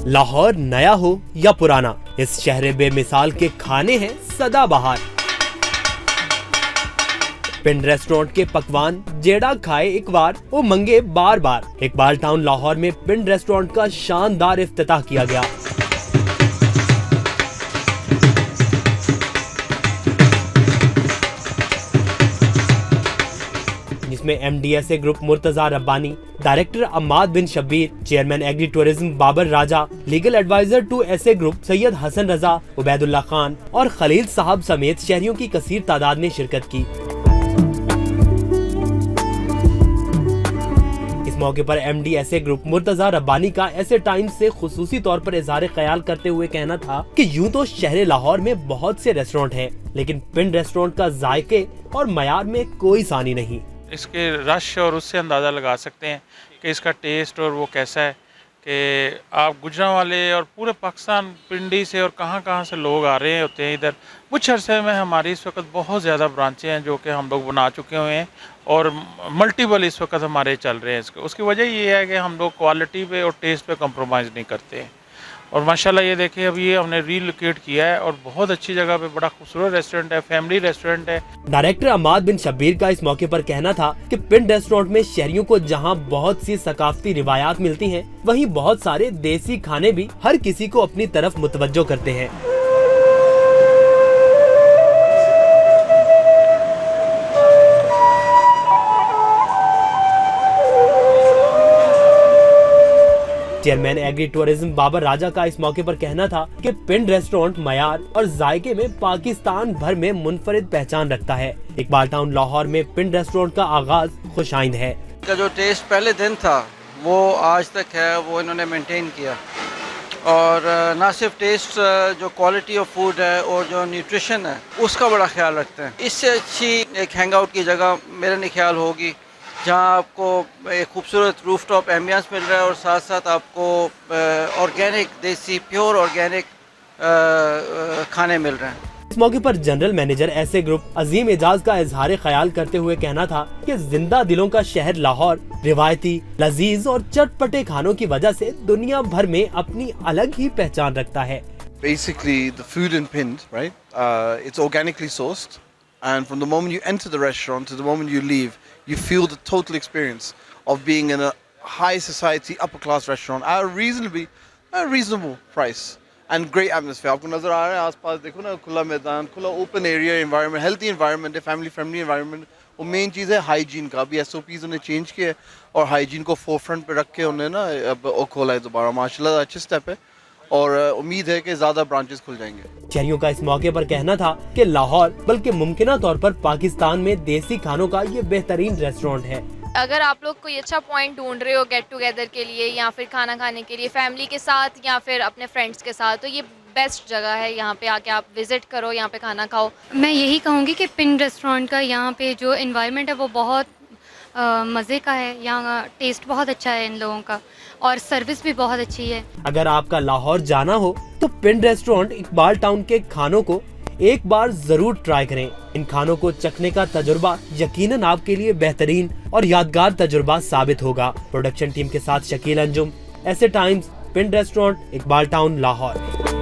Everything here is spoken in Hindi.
लाहौर नया हो या पुराना, इस शहर बेमिसाल के खाने हैं सदाबहार। पिंड रेस्टोरेंट के पकवान जेड़ा खाए एक बार वो मंगे बार बार। इकबाल टाउन लाहौर में पिंड रेस्टोरेंट का शानदार इफ्तिताह किया गया। जिसमें MDSA group Murtaza Rabbani, director Ammad bin Shabbir, chairman agri tourism Babar Raja, legal advisor to SA group Syed Hasan Raza, Ubaidullah Khan और खलील साहब समेत शहरियों की कसीर तादाद ने शिरकत की। इस मौके पर MDSA ग्रुप मुर्तजा रब्बानी का SA टाइम्स से खुसूसी तौर पर इजहार ख्याल करते हुए कहना था कि यूं तो शहर लाहौर में बहुत से रेस्टोरेंट हैं, लेकिन पिंड रेस्टोरेंट का जायके और मयार में कोई सानी नहीं। इसके रश और उससे अंदाज़ा लगा सकते हैं कि इसका टेस्ट और वो कैसा है कि आप गुजरांवाले और पूरे पाकिस्तान पिंडी से और कहाँ से लोग आ रहे होते हैं इधर। कुछ अरसे में हमारी इस वक्त बहुत ज़्यादा ब्रांचें हैं जो कि हम लोग बना चुके हुए हैं और मल्टीपल इस वक्त हमारे चल रहे हैं। उसकी वजह ये है कि हम लोग क्वालिटी पे और टेस्ट पे कंप्रोमाइज़ नहीं करते हैं। और माशाल्लाह ये देखिए अभी ये हमने रीलोकेट किया है और बहुत अच्छी जगह पे बड़ा खूबसूरत रेस्टोरेंट है, फैमिली रेस्टोरेंट है। डायरेक्टर अम्माद बिन शब्बीर का इस मौके पर कहना था कि पिंड रेस्टोरेंट में शहरियों को जहां बहुत सी सकाफती रिवायात मिलती हैं, वहीं बहुत सारे देसी खाने भी हर किसी को अपनी तरफ मुतवज्जो करते हैं। चेयरमैन एग्री टूरिज्म बाबर राजा का इस मौके पर कहना था कि पिंड रेस्टोरेंट मयार और जायके में पाकिस्तान भर में मुनफरिद पहचान रखता है। इकबाल टाउन लाहौर में पिंड रेस्टोरेंट का आगाज खुशाइंद है। का जो टेस्ट पहले दिन था वो आज तक है, वो इन्होंने मेंटेन किया। और ना सिर्फ टेस्ट, जो क्वालिटी ऑफ फूड है और जो न्यूट्रिशन है उसका बड़ा ख्याल रखते हैं। इससे अच्छी एक हैंग आउट की जगह मेरे नहीं ख्याल होगी जहाँ आपको एक खूबसूरत रूफटॉप एम्बियंस मिल रहा है और साथ साथ आपको ऑर्गेनिक, देसी प्योर ऑर्गेनिक खाने मिल रहे हैं। इस मौके पर जनरल मैनेजर SA ग्रुप अजीम एजाज का इजहार ख्याल करते हुए कहना था कि जिंदा दिलों का शहर लाहौर रिवायती, लजीज और चटपटे खानों की वजह से दुनिया भर में अपनी अलग ही पहचान रखता है। Basically, the food in Pind, right? It's organically sourced, and from the moment you enter the restaurant to the moment you leave, you feel the total experience of being in a high society, upper class restaurant at a reasonable price and great atmosphere. आपको नजर आ रहा है आसपास देखो ना, खुला मैदान, खुला open area environment, healthy environment है, फैमिली फ्रेंडली एनवायरनमेंट। और मेन चीज़ है हाइजीन का। अभी SOPs उन्हें चेंज किया है और हाइजीन को फोरफ्रंट पे रख के उन्हें ना अब खोला है दोबारा। माशाल्लाह अच्छी स्टेप है और उम्मीद है कि ज्यादा ब्रांचेस खुल जाएंगे। शहरियों का इस मौके पर कहना था कि लाहौर बल्कि मुमकिना तौर पर पाकिस्तान में देसी खानों का ये बेहतरीन रेस्टोरेंट है। अगर आप लोग कोई अच्छा पॉइंट ढूंढ रहे हो गेट टुगेदर के लिए या फिर खाना खाने के लिए फैमिली के साथ या फिर अपने फ्रेंड्स के साथ, तो ये बेस्ट जगह है। यहाँ पे आके आप विजिट करो, यहाँ पे खाना खाओ। मैं यही कहूँगी कि पिंड रेस्टोरेंट का यहाँ पे जो एनवायरनमेंट है वो बहुत मज़े का है। यहाँ टेस्ट बहुत अच्छा है इन लोगों का और सर्विस भी बहुत अच्छी है। अगर आपका लाहौर जाना हो तो पिंड रेस्टोरेंट इकबाल टाउन के खानों को एक बार जरूर ट्राई करें। इन खानों को चखने का तजुर्बा यकीनन आपके लिए बेहतरीन और यादगार तजुर्बा साबित होगा। प्रोडक्शन टीम के साथ शकील अंजुम, SA टाइम्स, पिंड रेस्टोरेंट, इकबाल टाउन, लाहौर।